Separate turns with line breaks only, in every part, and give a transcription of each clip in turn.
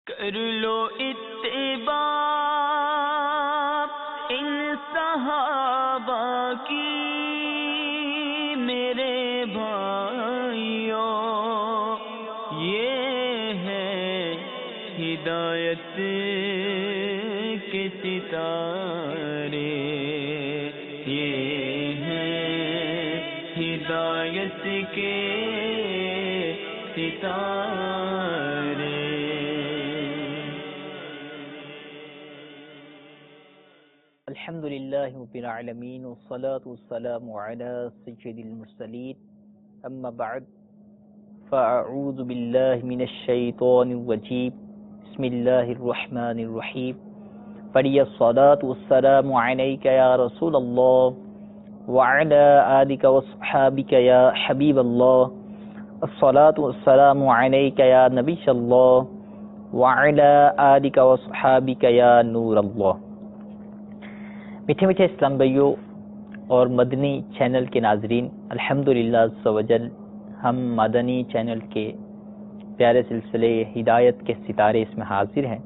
کر لو اتباع ان صحابہ کی میرے بھائیوں، یہ ہے ہدایت کے ستارے، یہ ہے ہدایت کے ستارے۔
الحمد للہ رب العالمین والصلاة والسلام علی سید المرسلین، اما بعد فاعوذ باللہ من الشیطان الرجیم، بسم اللہ الرحمن الرحیم۔ فلی الصلاة والسلام علیک یا رسول اللہ وعلی آلک واصحابک یا حبیب اللہ، الصلاة والسلام علیک یا نبی اللہ وعلی آلک واصحابک یا نور اللہ۔ میٹھے میٹھے اسلام بھائیوں اور مدنی چینل کے ناظرین، الحمدللہ عز وجل ہم مدنی چینل کے پیارے سلسلے ہدایت کے ستارے اس میں حاضر ہیں،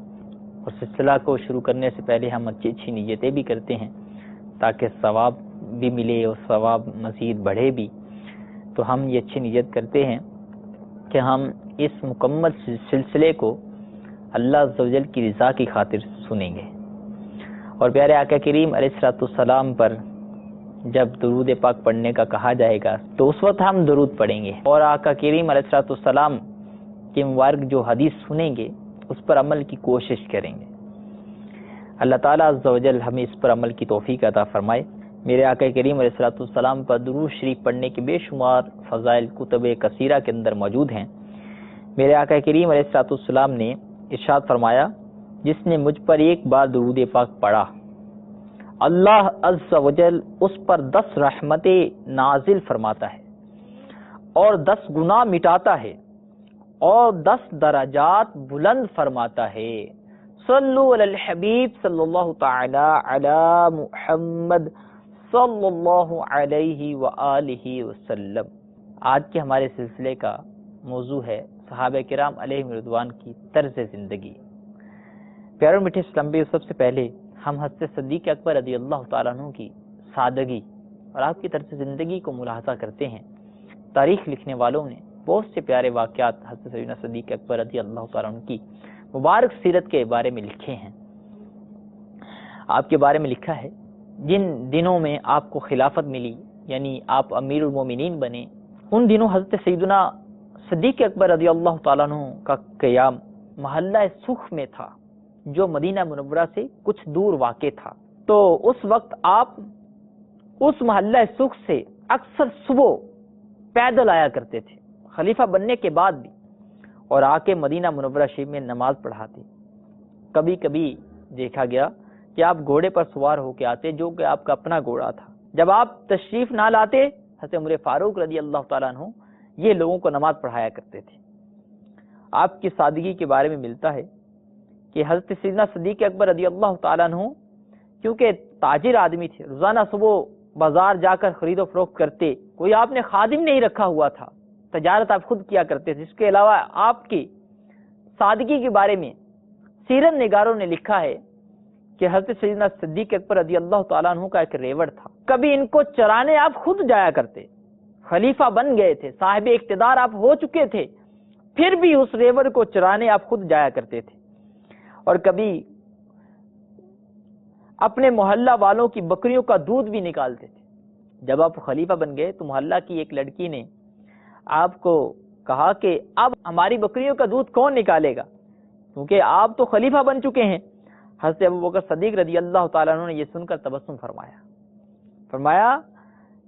اور سلسلہ کو شروع کرنے سے پہلے ہم اچھی اچھی نیتیں بھی کرتے ہیں تاکہ ثواب بھی ملے اور ثواب مزید بڑھے بھی۔ تو ہم یہ اچھی نیت کرتے ہیں کہ ہم اس مکمل سلسلے کو اللہ عز وجل کی رضا کی خاطر سنیں گے، اور پیارے آقا کریم علیہ الصلوۃ والسلام پر جب درود پاک پڑھنے کا کہا جائے گا تو اس وقت ہم درود پڑھیں گے، اور آقا کریم علیہ الصلوۃ والسلام کی مبارک جو حدیث سنیں گے اس پر عمل کی کوشش کریں گے۔ اللہ تعالیٰ عز و جل ہمیں اس پر عمل کی توفیق عطا فرمائے۔ میرے آقا کریم علیہ الصلوۃ والسلام پر درود شریف پڑھنے کے بے شمار فضائل کتب کثیرہ کے اندر موجود ہیں۔ میرے آقا کریم علیہ الصلوۃ والسلام نے ارشاد فرمایا، جس نے مجھ پر ایک بار درود پاک پڑھا، اللہ عز و جل اس پر 10 رحمتیں نازل فرماتا ہے اور 10 گناہ مٹاتا ہے اور 10 درجات بلند فرماتا ہے۔ صلو علی الحبیب صلی اللہ تعالی علی محمد صلی اللہ علیہ وآلہ وسلم۔ آج کے ہمارے سلسلے کا موضوع ہے صحابہ کرام علیہم رضوان کی طرز زندگی۔ پیارے میٹھے اسلام بھائیو، سب سے پہلے ہم حضرت صدیق اکبر رضی اللہ تعالیٰ عنہ کی سادگی اور آپ کی طرز زندگی کو ملاحظہ کرتے ہیں۔ تاریخ لکھنے والوں نے بہت سے پیارے واقعات حضرت سیدنا صدیق اکبر رضی اللہ تعالیٰ عنہ کی مبارک سیرت کے بارے میں لکھے ہیں۔ آپ کے بارے میں لکھا ہے، جن دنوں میں آپ کو خلافت ملی، یعنی آپ امیر المومنین بنے، ان دنوں حضرت سیدنا صدیق اکبر رضی اللہ تعالیٰ عنہ کا قیام محلہ سکھ میں تھا، جو مدینہ منورہ سے کچھ دور واقع تھا۔ تو اس وقت آپ اس محلہ سکھ سے اکثر صبح پیدل آیا کرتے تھے، خلیفہ بننے کے بعد بھی، اور آ کے مدینہ منورہ شریف میں نماز پڑھاتے۔ کبھی کبھی دیکھا گیا کہ آپ گھوڑے پر سوار ہو کے آتے، جو کہ آپ کا اپنا گھوڑا تھا۔ جب آپ تشریف نہ لاتے، حضرت عمر فاروق رضی اللہ تعالیٰ عنہ یہ لوگوں کو نماز پڑھایا کرتے تھے۔ آپ کی سادگی کے بارے میں ملتا ہے کہ حضرت سیدنا صدیق اکبر رضی اللہ تعالیٰ عنہ کیونکہ تاجر آدمی تھے، روزانہ صبح بازار جا کر خرید و فروخت کرتے، کوئی آپ نے خادم نہیں رکھا ہوا تھا، تجارت آپ خود کیا کرتے تھے۔ اس کے علاوہ آپ کی سادگی کے بارے میں سیرت نگاروں نے لکھا ہے کہ حضرت سیدنا صدیق اکبر رضی اللہ تعالیٰ عنہ کا ایک ریوڑ تھا، کبھی ان کو چرانے آپ خود جایا کرتے، خلیفہ بن گئے تھے، صاحب اقتدار آپ ہو چکے تھے، پھر بھی اس ریوڑ کو چرانے آپ خود جایا کرتے تھے، اور کبھی اپنے محلہ والوں کی بکریوں کا دودھ بھی نکالتے تھے۔ جب آپ خلیفہ بن گئے تو محلہ کی ایک لڑکی نے آپ کو کہا کہ اب ہماری بکریوں کا دودھ کون نکالے گا، کیونکہ آپ تو خلیفہ بن چکے ہیں۔ حضرت ابوبکر صدیق رضی اللہ تعالیٰ عنہ نے یہ سن کر تبسم فرمایا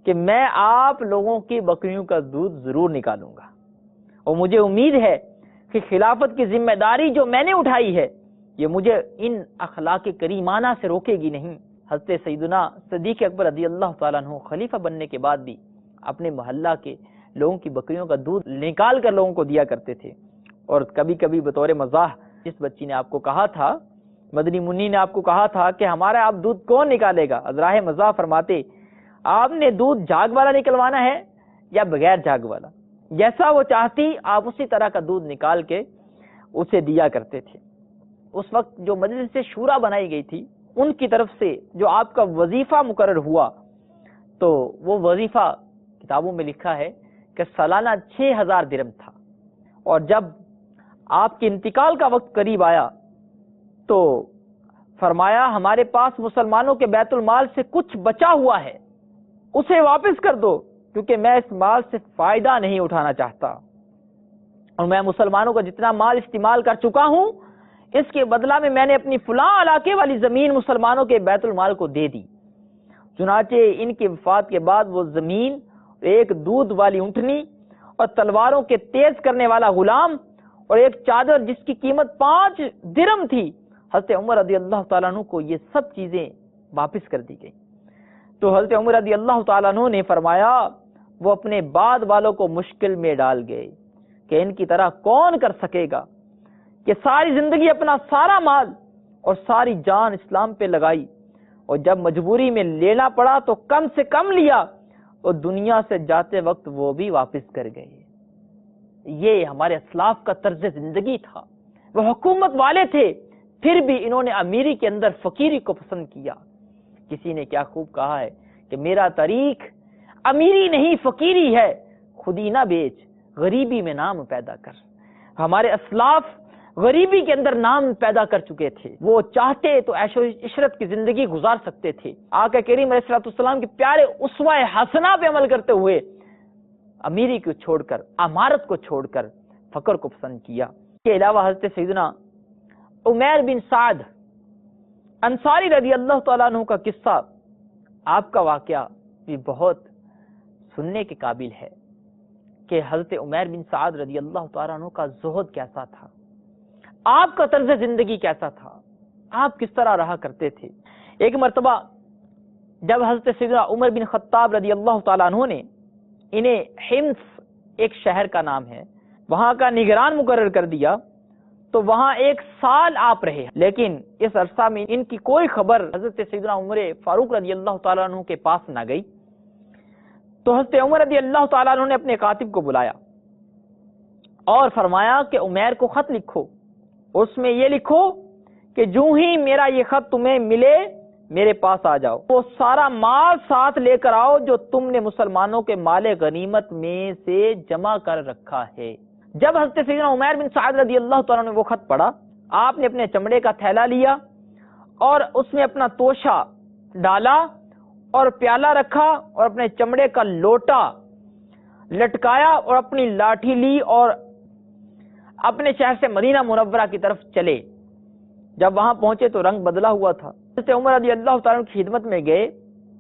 کہ میں آپ لوگوں کی بکریوں کا دودھ ضرور نکالوں گا، اور مجھے امید ہے کہ خلافت کی ذمہ داری جو میں نے اٹھائی ہے یہ مجھے ان اخلاق کریمانہ سے روکے گی نہیں۔ حضرت سیدنا صدیق اکبر رضی اللہ تعالیٰ عنہ خلیفہ بننے کے بعد بھی اپنے محلہ کے لوگوں کی بکریوں کا دودھ نکال کر لوگوں کو دیا کرتے تھے، اور کبھی کبھی بطور مزاح جس بچی نے آپ کو کہا تھا، مدنی منی نے آپ کو کہا تھا کہ ہمارا آپ دودھ کون نکالے گا، ازراہ مزاح فرماتے آپ نے دودھ جھاگ والا نکلوانا ہے یا بغیر جھاگ والا، جیسا وہ چاہتی آپ اسی طرح کا دودھ نکال کے اسے دیا کرتے تھے۔ اس وقت جو مجلس شورا بنائی گئی تھی ان کی طرف سے جو آپ کا وظیفہ مقرر ہوا، تو وہ وظیفہ کتابوں میں لکھا ہے کہ سالانہ 6000 درہم تھا، اور جب آپ کے انتقال کا وقت قریب آیا تو فرمایا ہمارے پاس مسلمانوں کے بیت المال سے کچھ بچا ہوا ہے، اسے واپس کر دو، کیونکہ میں اس مال سے فائدہ نہیں اٹھانا چاہتا، اور میں مسلمانوں کا جتنا مال استعمال کر چکا ہوں اس کے بدلہ میں نے اپنی فلاں علاقے والی زمین مسلمانوں کے بیت المال کو دے دی۔ چنانچہ ان کی وفات کے بعد وہ زمین، ایک دودھ والی اونٹنی اور تلواروں کے تیز کرنے والا غلام اور ایک چادر جس کی قیمت 5 درہم تھی، حضرت عمر رضی اللہ تعالیٰ عنہ کو یہ سب چیزیں واپس کر دی گئی۔ تو حضرت عمر رضی اللہ تعالیٰ عنہ نے فرمایا وہ اپنے بعد والوں کو مشکل میں ڈال گئے کہ ان کی طرح کون کر سکے گا کہ ساری زندگی اپنا سارا مال اور ساری جان اسلام پہ لگائی، اور جب مجبوری میں لینا پڑا تو کم سے کم لیا، اور دنیا سے جاتے وقت وہ بھی واپس کر گئے۔ یہ ہمارے اسلاف کا طرز زندگی تھا۔ وہ حکومت والے تھے، پھر بھی انہوں نے امیری کے اندر فقیری کو پسند کیا۔ کسی نے کیا خوب کہا ہے کہ میرا طریق امیری نہیں فقیری ہے، خودی نہ بیچ غریبی میں نام پیدا کر۔ ہمارے اسلاف غریبی کے اندر نام پیدا کر چکے تھے، وہ چاہتے تو عیش و عشرت کی زندگی گزار سکتے تھے۔ آقا کریم علیہ السلام کے پیارے اسوہ حسنہ پہ عمل کرتے ہوئے امیری کو چھوڑ کر، امارت کو چھوڑ کر فقر کو پسند کیا۔ اس کے علاوہ حضرت سیدنا عمیر بن سعد انصاری رضی اللہ تعالیٰ عنہ کا قصہ، آپ کا واقعہ بھی بہت سننے کے قابل ہے کہ حضرت عمیر بن سعد رضی اللہ تعالیٰ عنہ کا زہد کیسا تھا، آپ کا طرز زندگی کیسا تھا، آپ کس طرح رہا کرتے تھے۔ ایک مرتبہ جب حضرت سیدنا عمر بن خطاب رضی اللہ تعالیٰ عنہ نے انہیں حمص ایک شہر کا نام ہے وہاں کا نگران مقرر کر دیا، تو وہاں 1 سال آپ رہے، لیکن اس عرصہ میں ان کی کوئی خبر حضرت سیدنا عمر فاروق رضی اللہ تعالیٰ عنہ کے پاس نہ گئی۔ تو حضرت عمر رضی اللہ تعالیٰ عنہ نے اپنے کاتب کو بلایا اور فرمایا کہ عمیر کو خط لکھو، اس میں یہ لکھو کہ جو ہی میرا یہ خط تمہیں ملے میرے پاس آ جاؤ، وہ سارا مال ساتھ لے کر آؤ جو تم نے مسلمانوں کے مال غنیمت میں سے جمع کر رکھا ہے۔ جب حضرت سیدنا عمیر بن سعد رضی اللہ تعالیٰ نے وہ خط پڑھا، آپ نے اپنے چمڑے کا تھیلا لیا اور اس میں اپنا توشہ ڈالا اور پیالہ رکھا اور اپنے چمڑے کا لوٹا لٹکایا اور اپنی لاٹھی لی اور اپنے شہر سے مدینہ منورہ کی طرف چلے۔ جب وہاں پہنچے تو رنگ بدلا ہوا تھا۔ حضرت عمر رضی اللہ تعالیٰ کی خدمت میں گئے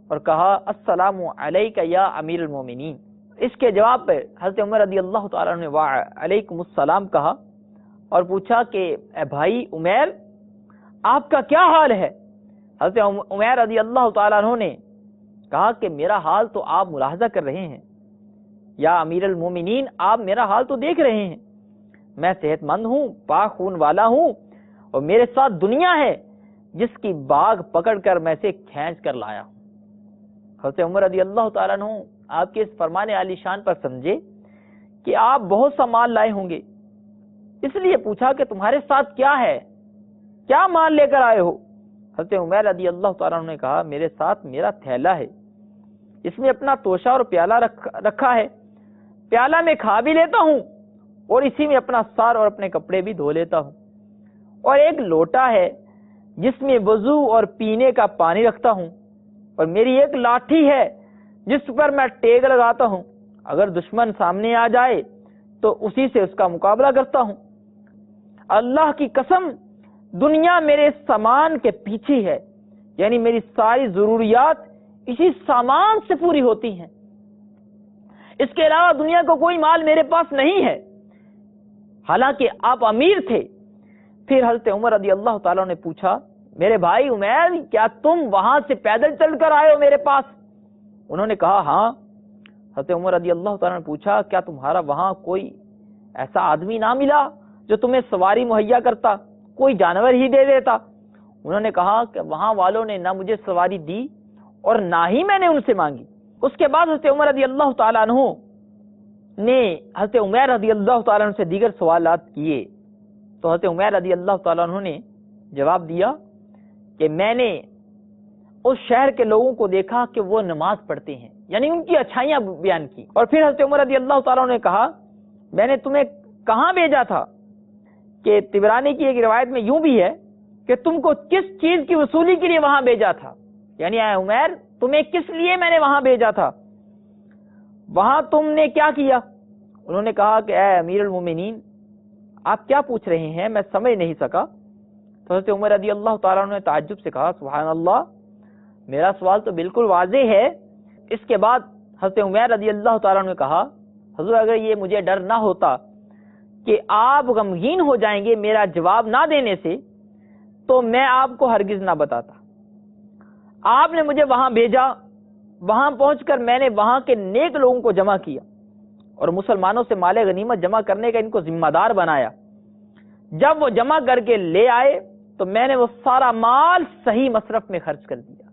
اور کہا السلام علیک یا امیر المومنین۔ اس کے جواب پہ حضرت عمر رضی اللہ تعالیٰ نے وعلیکم السلام کہا اور پوچھا کہ اے بھائی عمیر آپ کا کیا حال ہے؟ حضرت عمیر رضی اللہ تعالیٰ عنہ نے کہا کہ میرا حال تو آپ ملاحظہ کر رہے ہیں، یا امیر المومنین آپ میرا حال تو دیکھ رہے ہیں، میں صحت مند ہوں، پاک خون والا ہوں، اور میرے ساتھ دنیا ہے جس کی باغ پکڑ کر میں سے کھینچ کر لایا ہوں۔ حضرت عمر رضی اللہ تعالیٰ عنہ آپ کے اس فرمان عالی شان پر سمجھے کہ آپ بہت سا مال لائے ہوں گے، اس لیے پوچھا کہ تمہارے ساتھ کیا ہے، کیا مال لے کر آئے ہو؟ حضرت عمر رضی اللہ تعالیٰ عنہ نے کہا میرے ساتھ میرا تھیلا ہے، اس میں اپنا توشہ اور پیالہ رکھا ہے، پیالہ میں کھا بھی لیتا ہوں اور اسی میں اپنا سار اور اپنے کپڑے بھی دھو لیتا ہوں، اور ایک لوٹا ہے جس میں وضو اور پینے کا پانی رکھتا ہوں، اور میری ایک لاٹھی ہے جس پر میں ٹیگ لگاتا ہوں، اگر دشمن سامنے آ جائے تو اسی سے اس کا مقابلہ کرتا ہوں۔ اللہ کی قسم دنیا میرے سامان کے پیچھے ہے، یعنی میری ساری ضروریات اسی سامان سے پوری ہوتی ہیں، اس کے علاوہ دنیا کو کوئی مال میرے پاس نہیں ہے، حالانکہ آپ امیر تھے۔ پھر حضرت عمر رضی اللہ تعالیٰ نے پوچھا میرے بھائی عمیر کیا تم وہاں سے پیدل چل کر آئے ہو میرے پاس؟ انہوں نے کہا ہاں۔ حضرت عمر رضی اللہ تعالیٰ نے پوچھا کیا تمہارا وہاں کوئی ایسا آدمی نہ ملا جو تمہیں سواری مہیا کرتا، کوئی جانور ہی دے دیتا؟ انہوں نے کہا کہ وہاں والوں نے نہ مجھے سواری دی اور نہ ہی میں نے ان سے مانگی۔ اس کے بعد حضرت عمر رضی اللہ تعالیٰ عنہ نے حضرت عمیر رضی اللہ تعالیٰ عنہ سے دیگر سوالات کیے، تو حضرت عمیر رضی اللہ تعالیٰ عنہ نے جواب دیا کہ میں نے اس شہر کے لوگوں کو دیکھا کہ وہ نماز پڑھتے ہیں، یعنی ان کی اچھائیاں بیان کی۔ اور پھر حضرت عمر رضی اللہ تعالیٰ نے کہا میں نے تمہیں کہاں بھیجا تھا؟ کہ طبرانی کی ایک روایت میں یوں بھی ہے کہ تم کو کس چیز کی وصولی کے لیے وہاں بھیجا تھا، یعنی اے عمر تمہیں کس لیے میں نے وہاں بھیجا تھا، وہاں تم نے کیا کیا؟ انہوں نے کہا کہ اے امیر المومنین آپ کیا پوچھ رہے ہیں، میں سمجھ نہیں سکا۔ تو حضرت عمر رضی اللہ تعالیٰ نے تعجب سے کہا سبحان اللہ، میرا سوال تو بالکل واضح ہے۔ اس کے بعد حضرت عمر رضی اللہ تعالیٰ نے کہا حضور اگر یہ مجھے ڈر نہ ہوتا کہ آپ غمگین ہو جائیں گے میرا جواب نہ دینے سے تو میں آپ کو ہرگز نہ بتاتا۔ آپ نے مجھے وہاں بھیجا، وہاں پہنچ کر میں نے وہاں کے نیک لوگوں کو جمع کیا اور مسلمانوں سے مال غنیمت جمع کرنے کا ان کو ذمہ دار بنایا۔ جب وہ جمع کر کے لے آئے تو میں نے وہ سارا مال صحیح مصرف میں خرچ کر دیا،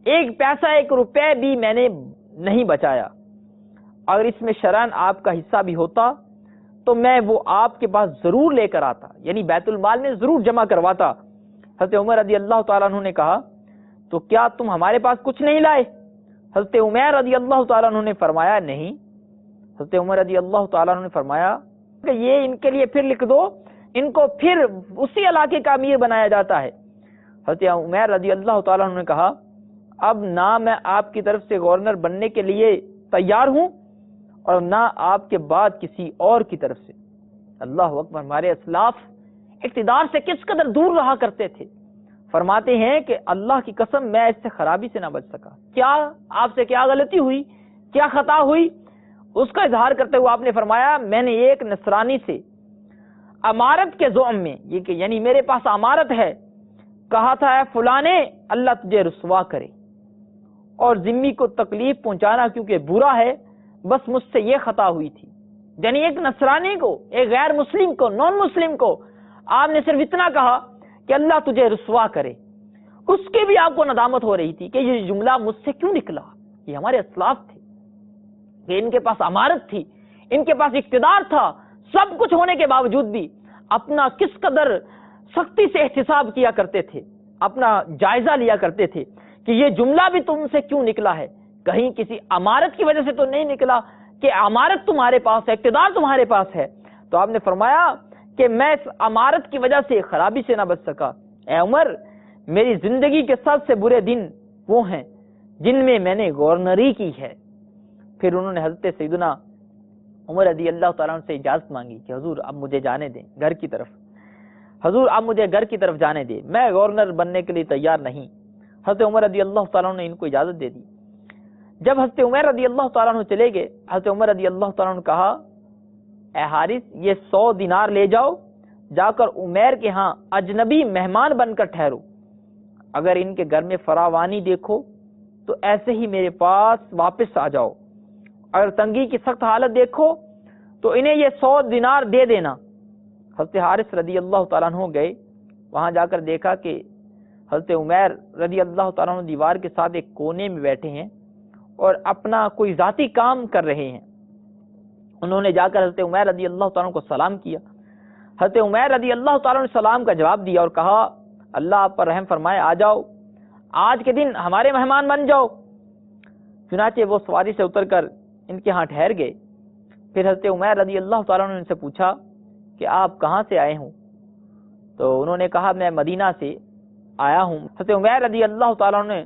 ایک پیسہ ایک روپے بھی میں نے نہیں بچایا۔ اگر اس میں شرعاً آپ کا حصہ بھی ہوتا تو میں وہ آپ کے پاس ضرور لے کر آتا، یعنی بیت المال میں ضرور جمع کرواتا۔ حضرت عمر رضی اللہ تعالیٰ عنہ نے کہا تو کیا تم ہمارے پاس کچھ نہیں لائے؟ حضرت عمر رضی اللہ تعالیٰ عنہ نے فرمایا نہیں۔ حضرت عمر رضی اللہ تعالیٰ عنہ نے فرمایا کہ یہ ان کے لیے پھر لکھ دو، ان کو پھر اسی علاقے کا امیر بنایا جاتا ہے۔ حضرت عمر رضی اللہ تعالیٰ عنہ نے کہا اب نہ میں آپ کی طرف سے گورنر بننے کے لیے تیار ہوں اور نہ آپ کے بعد کسی اور کی طرف سے۔ اللہ اکبر، ہمارے اسلاف اقتدار سے کس قدر دور رہا کرتے تھے۔ فرماتے ہیں کہ اللہ کی قسم میں اس سے خرابی سے نہ بچ سکا، کیا آپ سے کیا غلطی ہوئی، کیا خطا ہوئی، اس کا اظہار کرتے ہوئے آپ نے فرمایا میں نے ایک نصرانی سے امارت کے زعم میں، یہ کہ یعنی میرے پاس امارت ہے، کہا تھا اے فلانے اللہ تجھے رسوا کرے اور ذمی کو تکلیف پہنچانا کیونکہ برا ہے، بس مجھ سے یہ خطا ہوئی تھی۔ یعنی ایک نصرانی کو، ایک غیر مسلم کو، نان مسلم کو آپ نے صرف اتنا کہا کہ اللہ تجھے رسوا کرے، اس کی بھی آپ کو ندامت ہو رہی تھی کہ یہ جملہ مجھ سے کیوں نکلا۔ یہ ہمارے اسلاف تھے کہ ان کے پاس امارت تھی، ان کے پاس اقتدار تھا، سب کچھ ہونے کے باوجود بھی اپنا کس قدر سختی سے احتساب کیا کرتے تھے، اپنا جائزہ لیا کرتے تھے کہ یہ جملہ بھی تم سے کیوں نکلا ہے، کہیں کسی امارت کی وجہ سے تو نہیں نکلا کہ امارت تمہارے پاس ہے، اقتدار تمہارے پاس ہے۔ تو آپ نے فرمایا کہ میں اس امارت کی وجہ سے خرابی سے نہ بچ سکا۔ اے عمر میری زندگی کے سب سے برے دن وہ ہیں جن میں میں نے گورنری کی ہے۔ پھر انہوں نے حضرت سیدنا عمر رضی اللہ تعالیٰ عنہ سے اجازت مانگی کہ حضور اب مجھے جانے دیں گھر کی طرف، حضور اب مجھے گھر کی طرف جانے دیں، میں گورنر بننے کے لیے تیار نہیں۔ حضرت عمر رضی اللہ تعالیٰ عنہ نے ان کو اجازت دے دی۔ جب حضرت عمر رضی اللہ تعالیٰ عنہ چلے گئے، حضرت عمر رضی اللہ تعالیٰ عنہ نے کہا اے حارث یہ 100 دینار لے جاؤ، جا کر عمیر کے ہاں اجنبی مہمان بن کر ٹھہرو، اگر ان کے گھر میں فراوانی دیکھو تو ایسے ہی میرے پاس واپس آ جاؤ، اگر تنگی کی سخت حالت دیکھو تو انہیں یہ 100 دینار دے دینا۔ حضرت حارث رضی اللہ تعالیٰ عنہ گئے، وہاں جا کر دیکھا کہ حضرت عمیر رضی اللہ تعالیٰ عنہ دیوار کے ساتھ ایک کونے میں بیٹھے ہیں اور اپنا کوئی ذاتی کام کر رہے ہیں۔ انہوں نے جا کر حضرت عمیر رضی اللہ تعالیٰ عنہ کو سلام کیا۔ حضرت عمیر رضی اللہ تعالیٰ عنہ نے سلام کا جواب دیا اور کہا اللہ آپ پر رحم فرمائے، آ جاؤ، آج کے دن ہمارے مہمان بن جاؤ۔ چنانچہ وہ سواری سے اتر کر ان کے ہاں ٹھہر گئے۔ پھر حضرت عمیر رضی اللہ تعالیٰ عنہ نے ان سے پوچھا کہ آپ کہاں سے آئے ہوں؟ تو انہوں نے کہا میں مدینہ سے آیا ہوں۔ حضرت عمیر رضی اللہ تعالیٰ عنہ نے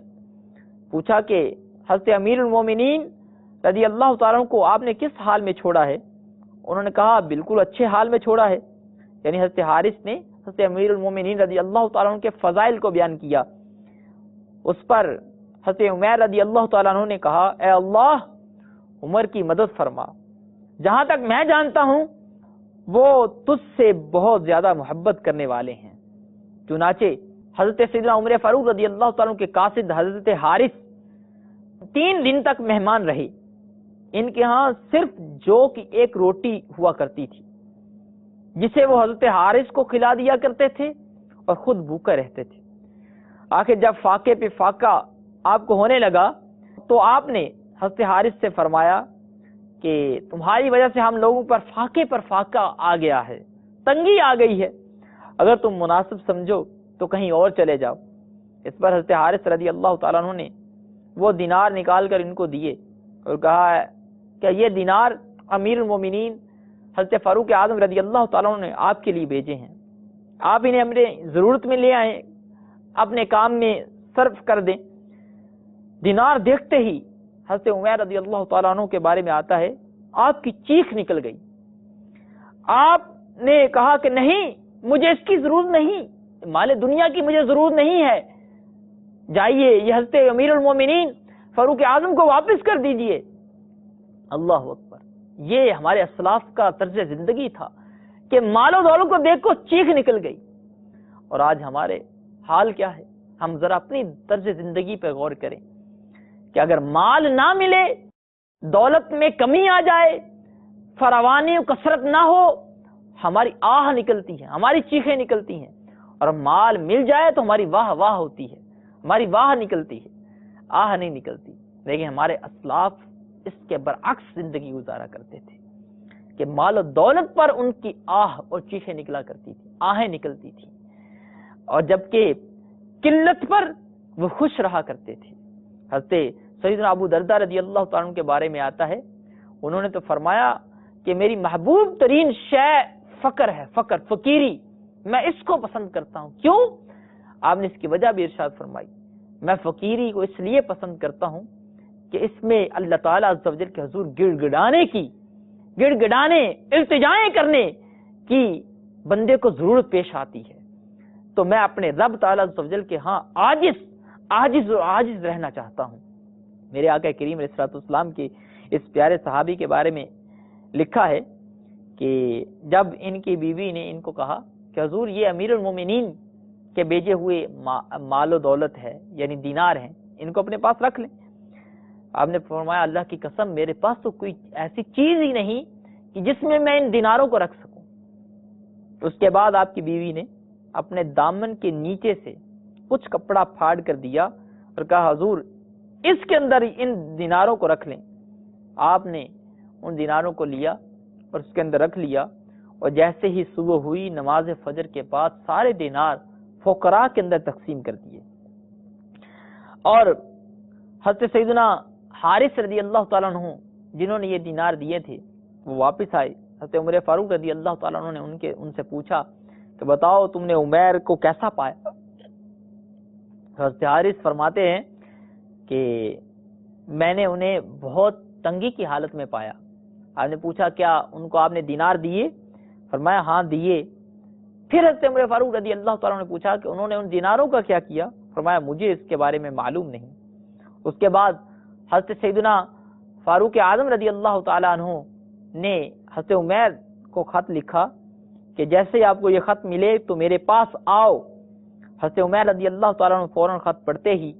پوچھا کہ حضرت امیر المومنین رضی اللہ تعالیٰ عنہ کو آپ نے کس حال میں چھوڑا ہے؟ انہوں نے کہا بالکل اچھے حال میں چھوڑا ہے۔ یعنی حضرت حارث نے حضرت امیر المومنین رضی اللہ تعالیٰ عنہ کے فضائل کو بیان کیا۔ اس پر حضرت عمیر رضی اللہ تعالیٰ عنہ نے کہا اے اللہ عمر کی مدد فرما، جہاں تک میں جانتا ہوں وہ تجھ سے بہت زیادہ محبت کرنے والے ہیں۔ چنانچہ حضرت سیدنا عمر فاروق رضی اللہ تعالیٰ عنہ کے قاصد حضرت حارث 3 دن تک مہمان رہے۔ ان کے ہاں صرف جو کی ایک روٹی ہوا کرتی تھی جسے وہ حضرت حارث کو کھلا دیا کرتے تھے اور خود بھوکے رہتے تھے۔ آخر جب فاقے پہ فاقہ آپ کو ہونے لگا تو آپ نے حضرت حارث سے فرمایا کہ تمہاری وجہ سے ہم لوگوں پر فاقے آ گیا ہے، تنگی آ گئی ہے، اگر تم مناسب سمجھو تو کہیں اور چلے جاؤ۔ اس پر حضرت حارث رضی اللہ تعالیٰ عنہ نے وہ دینار نکال کر ان کو دیے اور کہا ہے کہ یہ دینار امیر المومنین حضرت فاروق اعظم رضی اللہ تعالیٰ عنہ نے آپ کے لیے بھیجے ہیں، آپ انہیں ہمارے ضرورت میں لے آئیں، اپنے کام میں صرف کر دیں۔ دینار دیکھتے ہی حضرت عمیر رضی اللہ تعالیٰ عنہ کے بارے میں آتا ہے، آپ کی چیخ نکل گئی، آپ نے کہا کہ نہیں، مجھے اس کی ضرورت نہیں، مال دنیا کی مجھے ضرورت نہیں ہے، جائیے یہ حضرت امیر المومنین فاروق اعظم کو واپس کر دیجئے۔ اللہ اکبر، یہ ہمارے اسلاف کا طرز زندگی تھا کہ مال و دولت کو دیکھ کو چیخ نکل گئی۔ اور آج ہمارے حال کیا ہے؟ ہم ذرا اپنی طرز زندگی پہ غور کریں کہ اگر مال نہ ملے، دولت میں کمی آ جائے، فراوانی و کثرت نہ ہو، ہماری آہ نکلتی ہے، ہماری چیخیں نکلتی ہیں، اور مال مل جائے تو ہماری واہ واہ ہوتی ہے، ہماری واہ نکلتی ہے، آہ نہیں نکلتی۔ لیکن ہمارے اسلاف اس کے برعکس زندگی گزارا کرتے تھے کہ مال و دولت پر ان کی آہ اور چیخیں نکلا کرتی تھی، آہیں نکلتی تھی، اور جبکہ قلت پر وہ خوش رہا کرتے تھے۔ حضرت سیدنا ابو درداء رضی اللہ تعالیٰ عنہ کے بارے میں آتا ہے، انہوں نے تو فرمایا کہ میری محبوب ترین شے فقر ہے، فقر، فقیری، میں اس کو پسند کرتا ہوں۔ کیوں؟ آپ نے اس کی وجہ بھی ارشاد فرمائی، میں فقیری کو اس لیے پسند کرتا ہوں کہ اس میں اللہ تعالیٰ عز و جل کے حضور گڑ گڑانے التجائیں کرنے کی بندے کو ضرورت پیش آتی ہے، تو میں اپنے رب تعالیٰ عز و جل کے ہاں عاجز رہنا چاہتا ہوں۔ میرے آقا کریم علیہ الصلوۃ والسلام کے اس پیارے صحابی کے بارے میں لکھا ہے کہ جب ان کی بیوی نے ان کو کہا کہ حضور یہ امیر المومنین کے بھیجے ہوئے مال و دولت ہے، یعنی دینار ہیں، ان کو اپنے پاس رکھ لیں، آپ نے فرمایا اللہ کی قسم میرے پاس تو کوئی ایسی چیز ہی نہیں کہ جس میں میں ان دیناروں کو رکھ سکوں۔ اس کے بعد آپ کی بیوی نے اپنے دامن کے نیچے سے کچھ کپڑا پھاڑ کر دیا اور کہا حضور اس کے اندر ان دیناروں کو رکھ لیں۔ آپ نے ان دیناروں کو لیا اور اس کے اندر رکھ لیا، اور جیسے ہی صبح ہوئی نماز فجر کے بعد سارے دینار فقراء کے اندر تقسیم کر دیے۔ اور حضرت سیدنا حارث رضی اللہ تعالیٰ عنہ جنہوں نے یہ دینار دیے تھے وہ واپس آئے۔ حضرت عمر فاروق رضی اللہ تعالیٰ عنہ نے ان سے پوچھا کہ بتاؤ تم نے عمیر کو کیسا پایا؟ حضرت حارث فرماتے ہیں کہ میں نے انہیں بہت تنگی کی حالت میں پایا۔ آپ نے پوچھا کیا ان کو آپ نے دینار دیے؟ فرمایا ہاں دیے۔ پھر حضرت عمر فاروق رضی اللہ تعالیٰ نے پوچھا کہ انہوں نے ان دیناروں کا کیا کیا؟ فرمایا مجھے اس کے بارے میں معلوم نہیں۔ اس کے بعد حضرت سیدنا فاروق اعظم رضی اللہ تعالیٰ عنہ نے حضرت عمیر کو خط لکھا کہ جیسے آپ کو یہ خط ملے تو میرے پاس آؤ۔ حضرت عمیر رضی اللہ تعالیٰ عنہ فوراً خط پڑھتے ہی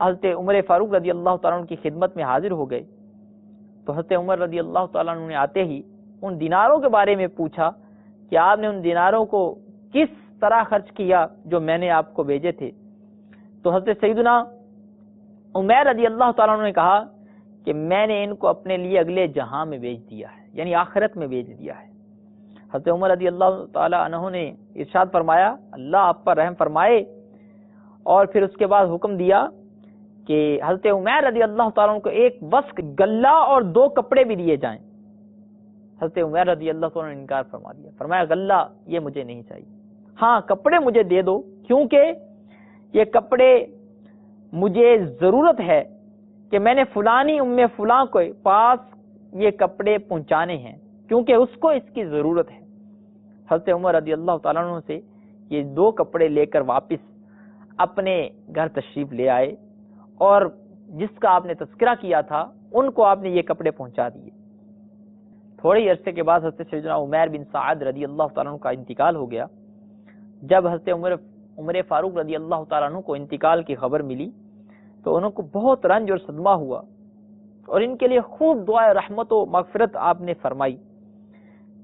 حضرت عمر فاروق رضی اللہ تعالیٰ عنہ کی خدمت میں حاضر ہو گئے۔ تو حضرت عمر رضی اللہ تعالیٰ عنہ نے آتے ہی ان دیناروں کے بارے میں پوچھا کہ آپ نے ان دیناروں کو کس طرح خرچ کیا جو میں نے آپ کو بھیجے تھے؟ تو حضرت سیدنا عمیر رضی اللہ تعالیٰ عنہ نے کہا کہ میں نے ان کو اپنے لیے اگلے جہاں میں بیچ دیا ہے، یعنی آخرت میں بیچ دیا ہے۔ حضرت عمر رضی اللہ تعالیٰ عنہ نے ارشاد فرمایا اللہ آپ پر رحم فرمائے، اور پھر اس کے بعد حکم دیا کہ حضرت عمیر رضی اللہ تعالیٰ عنہ کو ایک وسق غلہ اور 2 کپڑے بھی دیے جائیں۔ حضرت عمیر رضی اللہ تعالیٰ نے انکار فرما دیا، فرمایا غلہ یہ مجھے نہیں چاہیے، ہاں کپڑے مجھے دے دو، کیونکہ یہ کپڑے مجھے ضرورت ہے کہ میں نے فلانی فلاں کے پاس یہ کپڑے پہنچانے ہیں، کیونکہ اس کو اس کی ضرورت ہے۔ حضرت عمر رضی اللہ تعالیٰ عنہ سے یہ 2 کپڑے لے کر واپس اپنے گھر تشریف لے آئے، اور جس کا آپ نے تذکرہ کیا تھا ان کو آپ نے یہ کپڑے پہنچا دیے۔ تھوڑے ہی عرصے کے بعد حضرت سیدنا عمیر بن سعد رضی اللہ تعالیٰ عنہ کا انتقال ہو گیا۔ جب حضرت عمر فاروق رضی اللہ تعالیٰ عنہ کو انتقال کی خبر ملی تو انہوں کو بہت رنج اور صدمہ ہوا، اور ان کے لیے خوب دعائے رحمت و مغفرت آپ نے فرمائی۔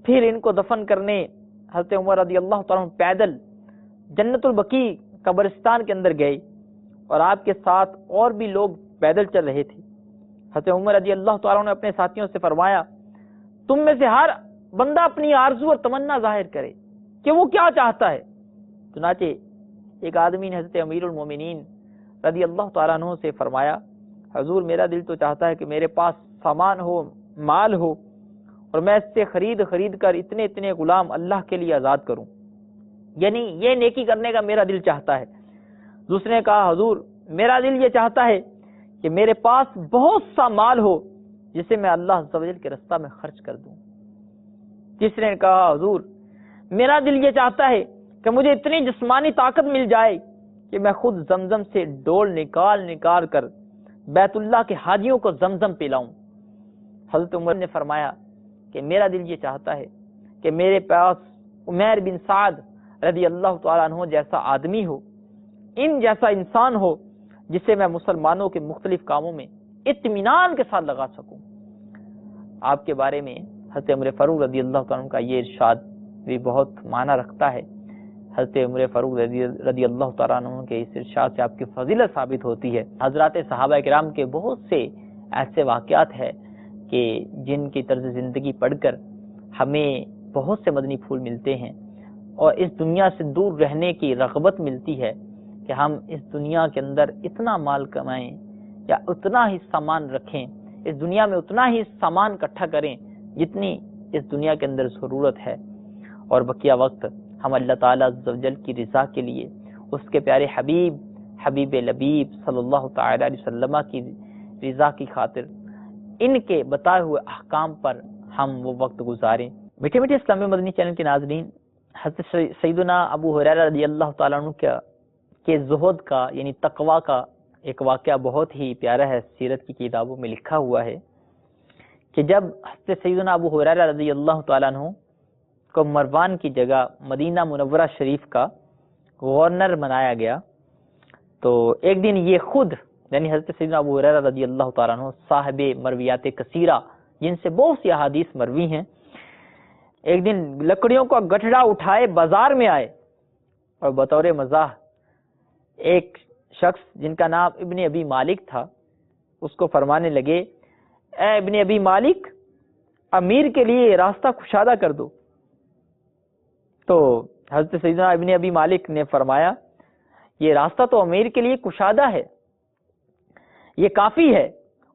پھر ان کو دفن کرنے حضرت عمر رضی اللہ تعالیٰ عنہ پیدل جنت البقیع قبرستان کے اندر گئے، اور آپ کے ساتھ اور بھی لوگ پیدل چل رہے تھے۔ حضرت عمر رضی اللہ تعالیٰ نے اپنے ساتھیوں سے فرمایا تم میں سے ہر بندہ اپنی آرزو اور تمنا ظاہر کرے کہ وہ کیا چاہتا ہے۔ چنانچہ ایک آدمی نے حضرت امیر المومنین رضی اللہ تعالیٰ عنہ سے فرمایا حضور میرا دل تو چاہتا ہے کہ میرے پاس سامان ہو، مال ہو، اور میں اس سے خرید کر اتنے اتنے غلام اللہ کے لیے آزاد کروں، یعنی یہ نیکی کرنے کا میرا دل چاہتا ہے۔ دوسرے نے کہا حضور میرا دل یہ چاہتا ہے کہ میرے پاس بہت سا مال ہو جسے میں اللہ عز و جل کے رستہ میں خرچ کر دوں۔ تیسرے نے کہا حضور میرا دل یہ چاہتا ہے کہ مجھے اتنی جسمانی طاقت مل جائے کہ میں خود زمزم سے ڈول نکال کر بیت اللہ کے حاجیوں کو زمزم پلاؤں۔ حضرت عمر نے فرمایا کہ میرا دل یہ چاہتا ہے کہ میرے پاس عمیر بن سعد رضی اللہ تعالیٰ عنہ جیسا آدمی ہو، ان جیسا انسان ہو جسے میں مسلمانوں کے مختلف کاموں میں اطمینان کے ساتھ لگا سکوں۔ آپ کے بارے میں حضرت عمر فاروق رضی اللہ تعالیٰ عنہ کا یہ ارشاد بھی بہت معنی رکھتا ہے۔ حضرت عمر فاروق رضی اللہ تعالیٰ عنہ کے اس ارشاد سے آپ کی فضیلت ثابت ہوتی ہے۔ حضرات صحابہ کرام کے بہت سے ایسے واقعات ہیں کہ جن کی طرز زندگی پڑھ کر ہمیں بہت سے مدنی پھول ملتے ہیں اور اس دنیا سے دور رہنے کی رغبت ملتی ہے کہ ہم اس دنیا کے اندر اتنا مال کمائیں یا اتنا ہی سامان رکھیں، اس دنیا میں اتنا ہی سامان اکٹھا کریں جتنی اس دنیا کے اندر ضرورت ہے، اور بقیہ وقت ہم اللہ تعالیٰ عز و جل کی رضا کے لیے، اس کے پیارے حبیب لبیب صلی اللہ تعالی علیہ وسلم کی رضا کی خاطر ان کے بتائے ہوئے احکام پر ہم وہ وقت گزاریں۔ میٹھے میٹھے اسلامی مدنی چینل کے ناظرین، حضرت سیدنا ابو ہریرہ رضی اللہ تعالیٰ عنہ کے زہد کا یعنی تقوی کا ایک واقعہ بہت ہی پیارا ہے، سیرت کی کتابوں میں لکھا ہوا ہے کہ جب حضرت سیدنا ابو ہریرہ رضی اللہ تعالیٰ عنہ کو مروان کی جگہ مدینہ منورہ شریف کا گورنر بنایا گیا، تو ایک دن یہ خود یعنی حضرت سیدنا ابو ہریرہ رضی اللہ تعالیٰ عنہ صاحب مرویات کثیرہ جن سے بہت سی احادیث مروی ہیں، ایک دن لکڑیوں کا گٹھڑا اٹھائے بازار میں آئے اور بطور مزاح ایک شخص جن کا نام ابن ابی مالک تھا اس کو فرمانے لگے، اے ابن ابی مالک امیر کے لیے راستہ کشادہ کر دو۔ تو حضرت سیدنا ابن ابی مالک نے فرمایا یہ راستہ تو امیر کے لیے کشادہ ہے، یہ کافی ہے۔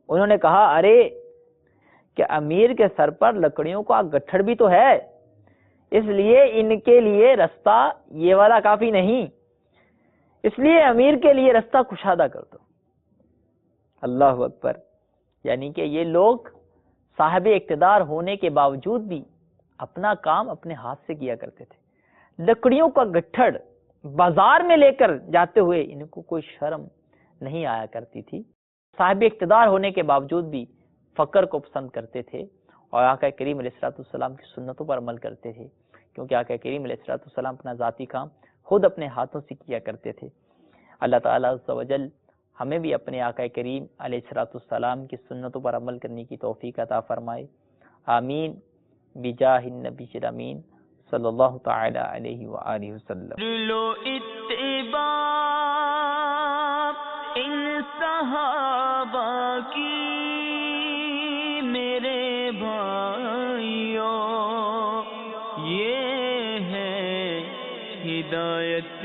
انہوں نے کہا ارے کہ امیر کے سر پر لکڑیوں کا گٹھڑ بھی تو ہے، اس لیے ان کے لیے رستہ یہ والا کافی نہیں، اس لیے امیر کے لیے رستہ کشادہ کر دو۔ اللہ اکبر، یعنی کہ یہ لوگ صاحب اقتدار ہونے کے باوجود بھی اپنا کام اپنے ہاتھ سے کیا کرتے تھے۔ لکڑیوں کا گٹھڑ بازار میں لے کر جاتے ہوئے ان کو کوئی شرم نہیں آیا کرتی تھی۔ صاحب اقتدار ہونے کے باوجود بھی فقر کو پسند کرتے تھے اور آقا کریم علیہ الصلوۃ والسلام کی سنتوں پر عمل کرتے تھے، کیونکہ آقا کریم علیہ الصلوۃ والسلام اپنا ذاتی کام خود اپنے ہاتھوں سے کیا کرتے تھے۔ اللہ تعالیٰ عز و جل ہمیں بھی اپنے آقا کریم علیہ الصلوۃ والسلام کی سنتوں پر عمل کرنے کی توفیق عطا فرمائے، آمین بجاہ النبی الامین صلی اللہ تعالی علیہ وآلہ وسلم۔
لو اتباع ان صحابہ کی میرے بھائیوں، یہ ہے ہدایت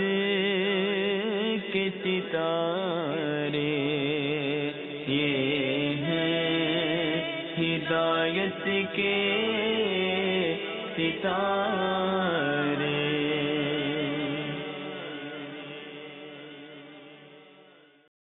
کے ستارے، یہ ہے ہدایت کے ستارے۔